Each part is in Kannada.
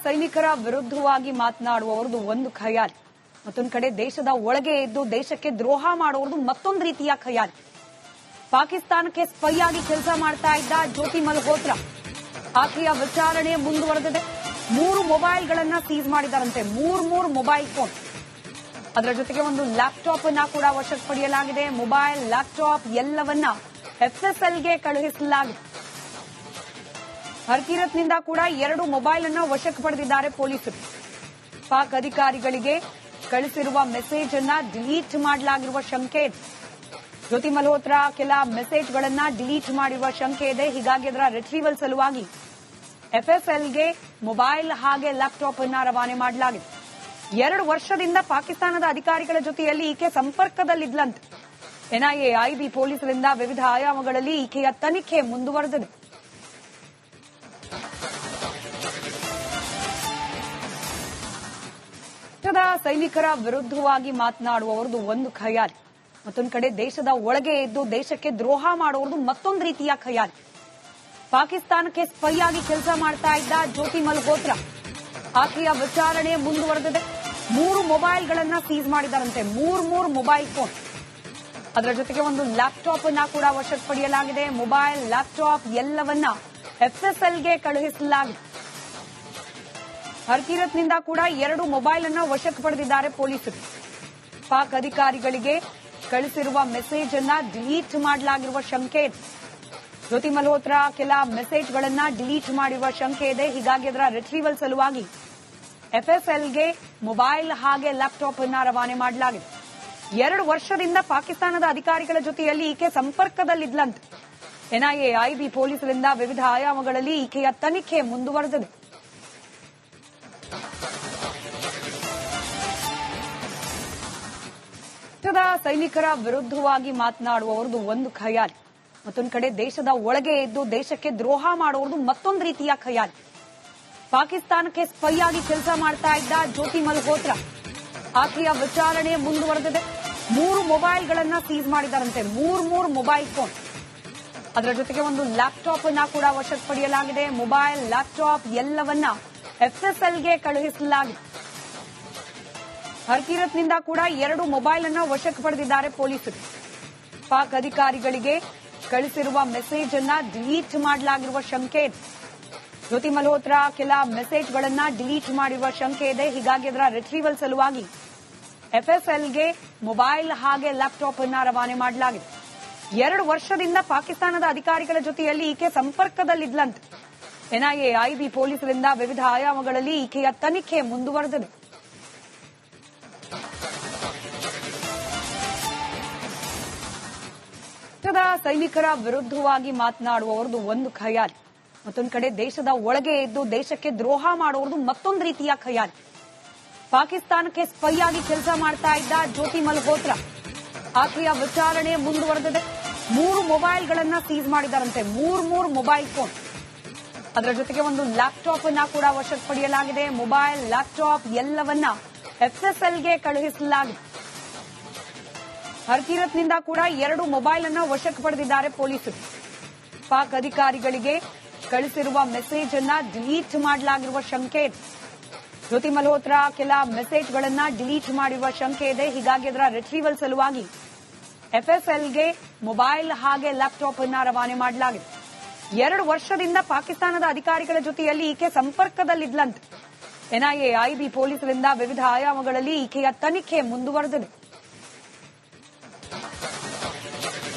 ಸೈನಿಕರ ವಿರುದ್ಧವಾಗಿ ಮಾತನಾಡುವವರದು ಒಂದು ಖಯಾಲಿ, ಮತ್ತೊಂದು ಕಡೆ ದೇಶದ ಒಳಗೆ ಇದ್ದು ದೇಶಕ್ಕೆ ದ್ರೋಹ ಮಾಡುವವರದು ಮತ್ತೊಂದು ರೀತಿಯ ಖಯಾಲಿ. ಪಾಕಿಸ್ತಾನಕ್ಕೆ ಸ್ಪೈ ಆಗಿ ಕೆಲಸ ಮಾಡ್ತಾ ಇದ್ದ ಜ್ಯೋತಿ ಮಲ್ಹೋತ್ರಾ ಆಕೆಯ ವಿಚಾರಣೆ ಮುಂದುವರೆದಿದೆ. 3 ಮೊಬೈಲ್ಗಳನ್ನ ಸೀಸ್ ಮಾಡಿದಾರಂತೆ, 3 ಮೊಬೈಲ್ ಫೋನ್. ಅದರ ಜೊತೆಗೆ ಒಂದು ಲ್ಯಾಪ್ಟಾಪ್ ಅನ್ನ ಕೂಡ ವಶಕ್ಕೆ ಪಡೆಯಲಾಗಿದೆ. ಮೊಬೈಲ್, ಲ್ಯಾಪ್ಟಾಪ್ ಎಲ್ಲವನ್ನ ಎಫ್ಎಸ್ಎಲ್ಗೆ ಕಳುಹಿಸಲಾಗಿದೆ. ಹರ್ಕೀರತ್ನಿಂದ ಕೂಡ 2 ಮೊಬೈಲ್ ಅನ್ನ ವಶಕ್ಕೆ ಪಡೆದಿದ್ದಾರೆ ಪೊಲೀಸರು. ಪಾಕ್ ಅಧಿಕಾರಿಗಳಿಗೆ ಕಳಿಸಿರುವ ಮೆಸೇಜ್ ಅನ್ನ ಡಿಲೀಟ್ ಮಾಡಲಾಗಿರುವ ಶಂಕೆ ಇದೆ. ಜ್ಯೋತಿ ಮಲ್ಹೋತ್ರಾ ಕೆಲ ಮೆಸೇಜ್ಗಳನ್ನ ಡಿಲೀಟ್ ಮಾಡಿರುವ ಶಂಕೆ ಇದೆ. ಹೀಗಾಗಿ ಅದರ ರಿಟ್ರೀವಲ್ ಸಲುವಾಗಿ ಎಫ್ಎಸ್ಎಲ್ಗೆ ಮೊಬೈಲ್ ಹಾಗೆ ಲ್ಯಾಪ್ಟಾಪ್ ಅನ್ನ ರವಾನೆ ಮಾಡಲಾಗಿದೆ. 2 ವರ್ಷದಿಂದ ಪಾಕಿಸ್ತಾನದ ಅಧಿಕಾರಿಗಳ ಜೊತೆಯಲ್ಲಿ ಈಕೆ ಸಂಪರ್ಕದಲ್ಲಿದ್ಲಂತೆ. ಎನ್ಐಎ, ಐಬಿ ಪೊಲೀಸರಿಂದ ವಿವಿಧ ಆಯಾಮಗಳಲ್ಲಿ ಈಕೆಯ ತನಿಖೆ ಮುಂದುವರೆದಿದೆ. ದೇಶದ ಸೈನಿಕರ ವಿರುದ್ಧವಾಗಿ ಮಾತನಾಡುವವರದು ಒಂದು ಖಯಾಲಿ, ಮತ್ತೊಂದು ಕಡೆ ದೇಶದ ಒಳಗೆ ಇದ್ದು ದೇಶಕ್ಕೆ ದ್ರೋಹ ಮಾಡುವವರದು ಮತ್ತೊಂದು ರೀತಿಯ ಖಯಾಲಿ. ಪಾಕಿಸ್ತಾನಕ್ಕೆ ಸ್ಪೈ ಆಗಿ ಕೆಲಸ ಮಾಡ್ತಾ ಇದ್ದ ಜ್ಯೋತಿ ಮಲ್ಹೋತ್ರಾ ಆಕೆಯ ವಿಚಾರಣೆ ಮುಂದುವರೆದಿದೆ. 3 ಮೊಬೈಲ್ಗಳನ್ನ ಸೀಸ್ ಮಾಡಿದಾರಂತೆ, 3 ಮೊಬೈಲ್ ಫೋನ್. ಅದರ ಜೊತೆಗೆ ಒಂದು ಲ್ಯಾಪ್ಟಾಪ್ ಅನ್ನ ಕೂಡ ವಶಕ್ಕೆ ಪಡೆಯಲಾಗಿದೆ. ಮೊಬೈಲ್, ಲ್ಯಾಪ್ಟಾಪ್ ಎಲ್ಲವನ್ನ ಎಫ್ಎಸ್ಎಲ್ಗೆ ಕಳುಹಿಸಲಾಗಿದೆ. ಹರ್ಕೀರತ್ನಿಂದ ಕೂಡ 2 ಮೊಬೈಲ್ ಅನ್ನ ವಶಕ್ಕೆ ಪಡೆದಿದ್ದಾರೆ ಪೊಲೀಸರು. ಪಾಕ್ ಅಧಿಕಾರಿಗಳಿಗೆ ಕಳಿಸಿರುವ ಮೆಸೇಜ್ ಅನ್ನ ಡಿಲೀಟ್ ಮಾಡಲಾಗಿರುವ ಶಂಕೆ ಇದೆ. ಜ್ಯೋತಿ ಮಲ್ಹೋತ್ರಾ ಕೆಲ ಮೆಸೇಜ್ಗಳನ್ನ ಡಿಲೀಟ್ ಮಾಡಿರುವ ಶಂಕೆ ಇದೆ. ಹೀಗಾಗಿ ಅದರ ರಿಟ್ರೀವಲ್ ಸಲುವಾಗಿ ಎಫ್ಎಸ್ಎಲ್ಗೆ ಮೊಬೈಲ್ ಹಾಗೆ ಲ್ಯಾಪ್ಟಾಪ್ ಅನ್ನ ರವಾನೆ ಮಾಡಲಾಗಿದೆ. 2 ವರ್ಷದಿಂದ ಪಾಕಿಸ್ತಾನದ ಅಧಿಕಾರಿಗಳ ಜೊತೆಯಲ್ಲಿ ಈಕೆ ಸಂಪರ್ಕದಲ್ಲಿದ್ಲಂತೆ. ಎನ್ಐಎ, ಐಬಿ ಪೊಲೀಸರಿಂದ ವಿವಿಧ ಆಯಾಮಗಳಲ್ಲಿ ಈಕೆಯ ತನಿಖೆ ಮುಂದುವರೆದಿದೆ. ದೇಶದ ಸೈನಿಕರ ವಿರುದ್ಧವಾಗಿ ಮಾತನಾಡುವವರದು ಒಂದು ಖಯಾಲಿ, ಮತ್ತೊಂದು ಕಡೆ ದೇಶದ ಒಳಗೆ ಇದ್ದು ದೇಶಕ್ಕೆ ದ್ರೋಹ ಮಾಡುವವರದು ಮತ್ತೊಂದು ರೀತಿಯ ಖಯಾಲಿ. ಪಾಕಿಸ್ತಾನಕ್ಕೆ ಸ್ಪೈ ಆಗಿ ಕೆಲಸ ಮಾಡ್ತಾ ಇದ್ದ ಜ್ಯೋತಿ ಮಲ್ಹೋತ್ರಾ ಆಕೆಯ ವಿಚಾರಣೆ ಮುಂದುವರೆದಿದೆ. 3 ಮೊಬೈಲ್ಗಳನ್ನ ಸೀಸ್ ಮಾಡಿದಾರಂತೆ, 3 ಮೊಬೈಲ್ ಫೋನ್. ಅದರ ಜೊತೆಗೆ ಒಂದು ಲ್ಯಾಪ್ಟಾಪ್ ಅನ್ನ ಕೂಡ ವಶಕ್ಕೆ ಪಡೆಯಲಾಗಿದೆ. ಮೊಬೈಲ್, ಲ್ಯಾಪ್ಟಾಪ್ ಎಲ್ಲವನ್ನ ಎಫ್ಎಸ್ಎಲ್ಗೆ ಕಳುಹಿಸಲಾಗಿದೆ. ಹರ್ಕೀರತ್ನಿಂದ ಕೂಡ 2 ಮೊಬೈಲ್ ಅನ್ನ ವಶಕ್ಕೆ ಪಡೆದಿದ್ದಾರೆ ಪೊಲೀಸರು. ಪಾಕ್ ಅಧಿಕಾರಿಗಳಿಗೆ ಕಳಿಸಿರುವ ಮೆಸೇಜ್ ಅನ್ನ ಡಿಲೀಟ್ ಮಾಡಲಾಗಿರುವ ಶಂಕೆ ಇದೆ. ಜ್ಯೋತಿ ಮಲ್ಹೋತ್ರಾ ಕೆಲ ಮೆಸೇಜ್ಗಳನ್ನ ಡಿಲೀಟ್ ಮಾಡಿರುವ ಶಂಕೆ ಇದೆ. ಹೀಗಾಗಿ ಅದರ ರಿಟ್ರೀವಲ್ ಸಲುವಾಗಿ ಎಫ್ಎಸ್ಎಲ್ಗೆ ಮೊಬೈಲ್ ಹಾಗೆ ಲ್ಯಾಪ್ಟಾಪ್ ಅನ್ನ ರವಾನೆ ಮಾಡಲಾಗಿದೆ. 2 ವರ್ಷದಿಂದ ಪಾಕಿಸ್ತಾನದ ಅಧಿಕಾರಿಗಳ ಜೊತೆಯಲ್ಲಿ ಈಕೆ ಸಂಪರ್ಕದಲ್ಲಿದ್ಲಂತೆ. ಎನ್ಐಎ, ಐಬಿ ಪೊಲೀಸರಿಂದ ವಿವಿಧ ಆಯಾಮಗಳಲ್ಲಿ ಈಕೆಯ ತನಿಖೆ ಮುಂದುವರೆದಿದೆ. ದೇಶದ ಸೈನಿಕರ ವಿರುದ್ಧವಾಗಿ ಮಾತನಾಡುವವರದು ಒಂದು ಖಯಾಲಿ, ಮತ್ತೊಂದು ಕಡೆ ದೇಶದ ಒಳಗೆ ಇದ್ದು ದೇಶಕ್ಕೆ ದ್ರೋಹ ಮಾಡುವವರದು ಮತ್ತೊಂದು ರೀತಿಯ ಖಯಾಲಿ. ಪಾಕಿಸ್ತಾನಕ್ಕೆ ಸ್ಪೈ ಆಗಿ ಕೆಲಸ ಮಾಡ್ತಾ ಇದ್ದ ಜ್ಯೋತಿ ಮಲ್ಹೋತ್ರಾ ಆಕೆಯ ವಿಚಾರಣೆ ಮುಂದುವರೆದಿದೆ. 3 ಮೊಬೈಲ್ಗಳನ್ನ ಸೀಸ್ ಮಾಡಿದಾರಂತೆ, 3 ಮೊಬೈಲ್ ಫೋನ್. ಅದರ ಜೊತೆಗೆ ಒಂದು ಲ್ಯಾಪ್ಟಾಪ್ ಅನ್ನ ಕೂಡ ವಶಕ್ಕೆ ಪಡೆಯಲಾಗಿದೆ. ಮೊಬೈಲ್, ಲ್ಯಾಪ್ಟಾಪ್ ಎಲ್ಲವನ್ನ ಎಫ್ಎಸ್ಎಲ್ಗೆ ಕಳುಹಿಸಲಾಗಿದೆ. ಹರ್ಕೀರತ್ನಿಂದ ಕೂಡ 2 ಮೊಬೈಲ್ ಅನ್ನ ವಶಕ್ಕೆ ಪಡೆದಿದ್ದಾರೆ ಪೊಲೀಸರು. ಪಾಕ್ ಅಧಿಕಾರಿಗಳಿಗೆ ಕಳಿಸಿರುವ ಮೆಸೇಜ್ ಅನ್ನ ಡಿಲೀಟ್ ಮಾಡಲಾಗಿರುವ ಶಂಕೆ ಇದೆ. ಜ್ಯೋತಿ ಮಲ್ಹೋತ್ರಾ ಕೆಲ ಮೆಸೇಜ್ಗಳನ್ನ ಡಿಲೀಟ್ ಮಾಡಿರುವ ಶಂಕೆ ಇದೆ. ಹೀಗಾಗಿ ಅದರ ರಿಟ್ರೀವಲ್ ಸಲುವಾಗಿ ಎಫ್ಎಸ್ಎಲ್ಗೆ ಮೊಬೈಲ್ ಹಾಗೆ ಲ್ಯಾಪ್ಟಾಪ್ ಅನ್ನ ರವಾನೆ ಮಾಡಲಾಗಿದೆ. 2 ವರ್ಷದಿಂದ ಪಾಕಿಸ್ತಾನದ ಅಧಿಕಾರಿಗಳ ಜೊತೆಯಲ್ಲಿ ಈಕೆ ಸಂಪರ್ಕದಲ್ಲಿದ್ಲಂತೆ. ಎನ್ಐಎ, ಐಬಿ ಪೊಲೀಸರಿಂದ ವಿವಿಧ ಆಯಾಮಗಳಲ್ಲಿ ಈಕೆಯ ತನಿಖೆ ಮುಂದುವರೆದಿದೆ.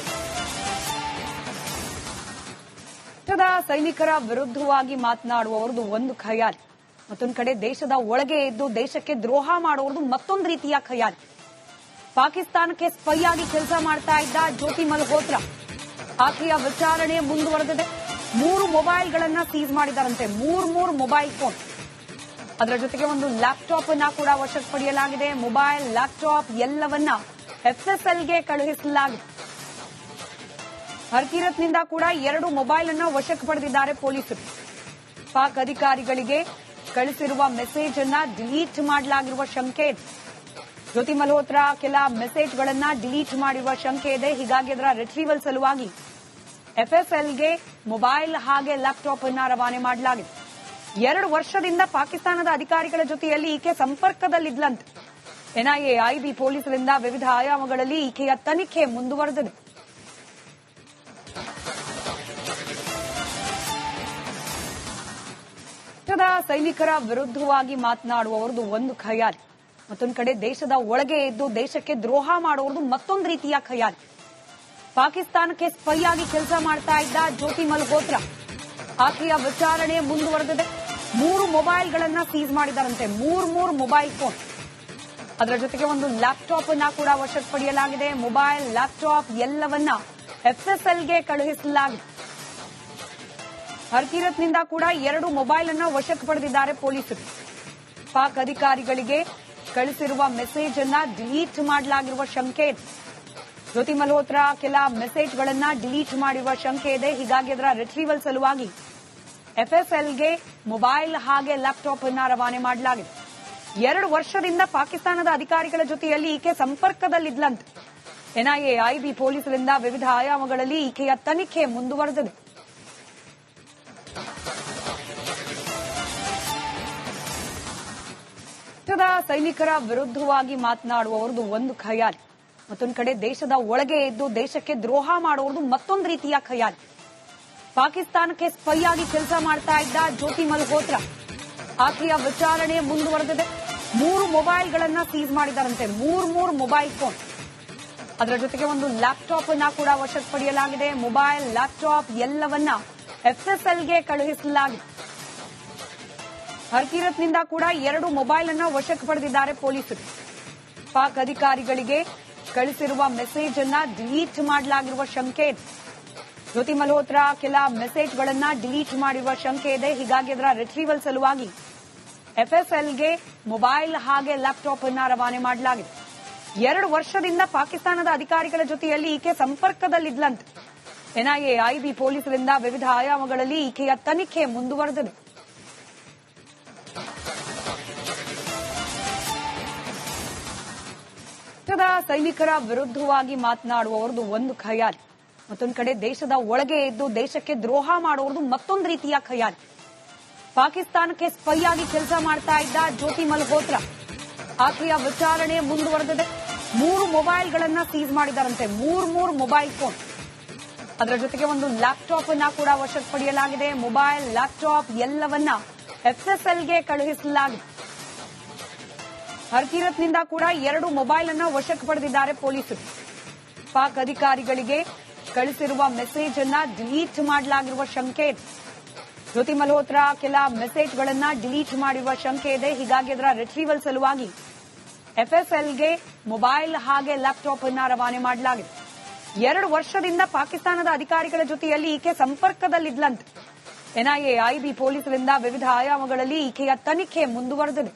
ದೇಶದ ಸೈನಿಕರ ವಿರುದ್ಧವಾಗಿ ಮಾತನಾಡುವವರದು ಒಂದು ಖಯಾಲಿ, ಮತ್ತೊಂದು ಕಡೆ ದೇಶದ ಒಳಗೆ ಇದ್ದು ದೇಶಕ್ಕೆ ದ್ರೋಹ ಮಾಡುವವರದು ಮತ್ತೊಂದು ರೀತಿಯ ಖಯಾಲಿ. ಪಾಕಿಸ್ತಾನಕ್ಕೆ ಸ್ಪೈ ಆಗಿ ಕೆಲಸ ಮಾಡ್ತಾ ಇದ್ದ ಜ್ಯೋತಿ ಮಲ್ಹೋತ್ರಾ ಆಕೆಯ ವಿಚಾರಣೆ ಮುಂದುವರೆದಿದೆ. 3 ಮೊಬೈಲ್ಗಳನ್ನ ಸೀಸ್ ಮಾಡಿದಾರಂತೆ, 3 ಮೊಬೈಲ್ ಫೋನ್. ಅದರ ಜೊತೆಗೆ ಒಂದು ಲ್ಯಾಪ್ಟಾಪ್ ಅನ್ನ ಕೂಡ ವಶಕ್ಕೆ ಪಡೆಯಲಾಗಿದೆ. ಮೊಬೈಲ್, ಲ್ಯಾಪ್ಟಾಪ್ ಎಲ್ಲವನ್ನ ಎಫ್ಎಸ್ಎಲ್ಗೆ ಕಳುಹಿಸಲಾಗಿದೆ. ಹರ್ಕೀರತ್ನಿಂದ ಕೂಡ 2 ಮೊಬೈಲ್ ಅನ್ನ ವಶಕ್ಕೆ ಪಡೆದಿದ್ದಾರೆ ಪೊಲೀಸರು. ಪಾಕ್ ಅಧಿಕಾರಿಗಳಿಗೆ ಕಳಿಸಿರುವ ಮೆಸೇಜ್ ಅನ್ನ ಡಿಲೀಟ್ ಮಾಡಲಾಗಿರುವ ಶಂಕೆ ಇದೆ. ಜ್ಯೋತಿ ಮಲ್ಹೋತ್ರಾ ಕೆಲ ಮೆಸೇಜ್ಗಳನ್ನ ಡಿಲೀಟ್ ಮಾಡಿರುವ ಶಂಕೆ ಇದೆ. ಹೀಗಾಗಿ ಅದರ ರಿಟ್ರೀವಲ್ ಸಲುವಾಗಿ ಎಫ್ಎಸ್ಎಲ್ಗೆ ಮೊಬೈಲ್ ಹಾಗೆ ಲ್ಯಾಪ್ಟಾಪ್ ಅನ್ನ ರವಾನೆ ಮಾಡಲಾಗಿದೆ. 2 ವರ್ಷದಿಂದ ಪಾಕಿಸ್ತಾನದ ಅಧಿಕಾರಿಗಳ ಜೊತೆಯಲ್ಲಿ ಈಕೆ ಸಂಪರ್ಕದಲ್ಲಿದ್ಲಂತೆ. ಎನ್ಐಎ, ಐಬಿ ಪೊಲೀಸರಿಂದ ವಿವಿಧ ಆಯಾಮಗಳಲ್ಲಿ ಈಕೆಯ ತನಿಖೆ ಮುಂದುವರೆದಿದೆ. ದೇಶದ ಸೈನಿಕರ ವಿರುದ್ಧವಾಗಿ ಮಾತನಾಡುವವರದು ಒಂದು ಖಯಾಲಿ, ಮತ್ತೊಂದು ಕಡೆ ದೇಶದ ಒಳಗೆ ಇದ್ದು ದೇಶಕ್ಕೆ ದ್ರೋಹ ಮಾಡುವವರದು ಮತ್ತೊಂದು ರೀತಿಯ ಖಯಾಲಿ. ಪಾಕಿಸ್ತಾನಕ್ಕೆ ಸ್ಪೈ ಆಗಿ ಕೆಲಸ ಮಾಡ್ತಾ ಇದ್ದ ಜ್ಯೋತಿ ಮಲ್ಹೋತ್ರಾ, ಆಕೆಯ ವಿಚಾರಣೆ ಮುಂದುವರೆದಿದೆ. 3 ಮೊಬೈಲ್ಗಳನ್ನ ಸೀಸ್ ಮಾಡಿದಾರಂತೆ, 3 ಮೊಬೈಲ್ ಫೋನ್. ಅದರ ಜೊತೆಗೆ ಒಂದು ಲ್ಯಾಪ್ಟಾಪ್ ಅನ್ನ ಕೂಡ ವಶಕ್ಕೆ ಪಡೆಯಲಾಗಿದೆ. ಮೊಬೈಲ್, ಲ್ಯಾಪ್ಟಾಪ್ ಎಲ್ಲವನ್ನ ಎಫ್ಎಸ್ಎಲ್ಗೆ ಕಳುಹಿಸಲಾಗಿದೆ. ಹರ್ಕೀರತ್ನಿಂದ ಕೂಡ 2 ಮೊಬೈಲ್ ಅನ್ನ ವಶಕ್ಕೆ ಪಡೆದಿದ್ದಾರೆ ಪೊಲೀಸರು. ಪಾಕ್ ಅಧಿಕಾರಿಗಳಿಗೆ ಕಳಿಸಿರುವ ಮೆಸೇಜ್ ಅನ್ನ ಡಿಲೀಟ್ ಮಾಡಲಾಗಿರುವ ಶಂಕೆ ಇದೆ. ಜ್ಯೋತಿ ಮಲ್ಹೋತ್ರಾ ಕೆಲ ಮೆಸೇಜ್ಗಳನ್ನ ಡಿಲೀಟ್ ಮಾಡಿರುವ ಶಂಕೆ ಇದೆ. ಹೀಗಾಗಿ ಅದರ ರಿಟ್ರೀವಲ್ ಸಲುವಾಗಿ ಎಫ್ಎಸ್ಎಲ್ಗೆ ಮೊಬೈಲ್ ಹಾಗೆ ಲ್ಯಾಪ್ಟಾಪ್ ಅನ್ನ ರವಾನೆ ಮಾಡಲಾಗಿದೆ. 2 ವರ್ಷದಿಂದ ಪಾಕಿಸ್ತಾನದ ಅಧಿಕಾರಿಗಳ ಜೊತೆಯಲ್ಲಿ ಈಕೆ ಸಂಪರ್ಕದಲ್ಲಿದ್ಲಂತೆ. ಎನ್ಐಎ, ಐಬಿ ಪೊಲೀಸರಿಂದ ವಿವಿಧ ಆಯಾಮಗಳಲ್ಲಿ ಈಕೆಯ ತನಿಖೆ ಮುಂದುವರೆದಿದೆ. ದೇಶದ ಸೈನಿಕರ ವಿರುದ್ಧವಾಗಿ ಮಾತನಾಡುವವರದು ಒಂದು ಖಯಾಲಿ, ಮತ್ತೊಂದು ಕಡೆ ದೇಶದ ಒಳಗೆ ಇದ್ದು ದೇಶಕ್ಕೆ ದ್ರೋಹ ಮಾಡುವವರದು ಮತ್ತೊಂದು ರೀತಿಯ ಖಯಾಲಿ. ಪಾಕಿಸ್ತಾನಕ್ಕೆ ಸ್ಪೈ ಆಗಿ ಕೆಲಸ ಮಾಡ್ತಾ ಇದ್ದ ಜ್ಯೋತಿ ಮಲ್ಹೋತ್ರಾ, ಆಕೆಯ ವಿಚಾರಣೆ ಮುಂದುವರೆದಿದೆ. 3 ಮೊಬೈಲ್ಗಳನ್ನ ಸೀಸ್ ಮಾಡಿದಾರಂತೆ, 3 ಮೊಬೈಲ್ ಫೋನ್. ಅದರ ಜೊತೆಗೆ ಒಂದು ಲ್ಯಾಪ್ಟಾಪ್ ಅನ್ನ ಕೂಡ ವಶಕ್ಕೆ ಪಡೆಯಲಾಗಿದೆ. ಮೊಬೈಲ್, ಲ್ಯಾಪ್ಟಾಪ್ ಎಲ್ಲವನ್ನ ಎಫ್ಎಸ್ಎಲ್ಗೆ ಕಳುಹಿಸಲಾಗಿದೆ. ಹರ್ಕೀರತ್ನಿಂದ ಕೂಡ 2 ಮೊಬೈಲ್ ಅನ್ನ ವಶಕ್ಕೆ ಪಡೆದಿದ್ದಾರೆ ಪೊಲೀಸರು. ಪಾಕ್ ಅಧಿಕಾರಿಗಳಿಗೆ ಕಳಿಸಿರುವ ಮೆಸೇಜ್ ಅನ್ನ ಡಿಲೀಟ್ ಮಾಡಲಾಗಿರುವ ಶಂಕೆ ಇದೆ. ಜ್ಯೋತಿ ಮಲ್ಹೋತ್ರಾ ಕೆಲ ಮೆಸೇಜ್ಗಳನ್ನ ಡಿಲೀಟ್ ಮಾಡಿರುವ ಶಂಕೆ ಇದೆ. ಹೀಗಾಗಿ ಅದರ ರಿಟ್ರೀವಲ್ ಸಲುವಾಗಿ ಎಫ್ಎಸ್ಎಲ್ಗೆ ಮೊಬೈಲ್ ಹಾಗೆ ಲ್ಯಾಪ್ಟಾಪ್ ಅನ್ನ ರವಾನೆ ಮಾಡಲಾಗಿದೆ. 2 ವರ್ಷದಿಂದ ಪಾಕಿಸ್ತಾನದ ಅಧಿಕಾರಿಗಳ ಜೊತೆಯಲ್ಲಿ ಈಕೆ ಸಂಪರ್ಕದಲ್ಲಿದ್ಲಂತೆ. ಎನ್ಐಎ, ಐಬಿ ಪೊಲೀಸರಿಂದ ವಿವಿಧ ಆಯಾಮಗಳಲ್ಲಿ ಈಕೆಯ ತನಿಖೆ ಮುಂದುವರೆದಿದೆ. ದೇಶದ ಸೈನಿಕರ ವಿರುದ್ಧವಾಗಿ ಮಾತನಾಡುವವರದು ಒಂದು ಖಯಾಲಿ, ಮತ್ತೊಂದು ಕಡೆ ದೇಶದ ಒಳಗೆ ಇದ್ದು ದೇಶಕ್ಕೆ ದ್ರೋಹ ಮಾಡುವವರದು ಮತ್ತೊಂದು ರೀತಿಯ ಖಯಾಲಿ. ಪಾಕಿಸ್ತಾನಕ್ಕೆ ಸ್ಪೈ ಆಗಿ ಕೆಲಸ ಮಾಡ್ತಾ ಇದ್ದ ಜ್ಯೋತಿ ಮಲ್ಹೋತ್ರಾ, ಆಕೆಯ ವಿಚಾರಣೆ ಮುಂದುವರೆದಿದೆ. 3 ಮೊಬೈಲ್ಗಳನ್ನ ಸೀಸ್ ಮಾಡಿದಾರಂತೆ, 3 ಮೊಬೈಲ್ ಫೋನ್. ಅದರ ಜೊತೆಗೆ ಒಂದು ಲ್ಯಾಪ್ಟಾಪ್ ಅನ್ನ ಕೂಡ ವಶಕ್ಕೆ ಪಡೆಯಲಾಗಿದೆ. ಮೊಬೈಲ್, ಲ್ಯಾಪ್ಟಾಪ್ ಎಲ್ಲವನ್ನ ಎಫ್ಎಸ್ಎಲ್ಗೆ ಕಳುಹಿಸಲಾಗಿದೆ. ಹರ್ಕೀರತ್ನಿಂದ ಕೂಡ 2 ಮೊಬೈಲ್ ಅನ್ನ ವಶಕ್ಕೆ ಪಡೆದಿದ್ದಾರೆ ಪೊಲೀಸರು. ಪಾಕ್ ಅಧಿಕಾರಿಗಳಿಗೆ ಕಳಿಸಿರುವ ಮೆಸೇಜ್ ಅನ್ನ ಡಿಲೀಟ್ ಮಾಡಲಾಗಿರುವ ಶಂಕೆ ಇದೆ. ಜ್ಯೋತಿ ಮಲ್ಹೋತ್ರಾ ಕೆಲ ಮೆಸೇಜ್ಗಳನ್ನ ಡಿಲೀಟ್ ಮಾಡಿರುವ ಶಂಕೆ ಇದೆ. ಹೀಗಾಗಿ ಅದರ ರಿಟ್ರೀವಲ್ ಸಲುವಾಗಿ ಎಫ್ಎಸ್ಎಲ್ಗೆ ಮೊಬೈಲ್ ಹಾಗೆ ಲ್ಯಾಪ್ಟಾಪ್ ಅನ್ನ ರವಾನೆ ಮಾಡಲಾಗಿದೆ. 2 ವರ್ಷದಿಂದ ಪಾಕಿಸ್ತಾನದ ಅಧಿಕಾರಿಗಳ ಜೊತೆಯಲ್ಲಿ ಈಕೆ ಸಂಪರ್ಕದಲ್ಲಿದ್ಲಂತೆ. ಎನ್ಐಎ, ಐಬಿ ಪೊಲೀಸರಿಂದ ವಿವಿಧ ಆಯಾಮಗಳಲ್ಲಿ ಈಕೆಯ ತನಿಖೆ ಮುಂದುವರೆದಿದೆ.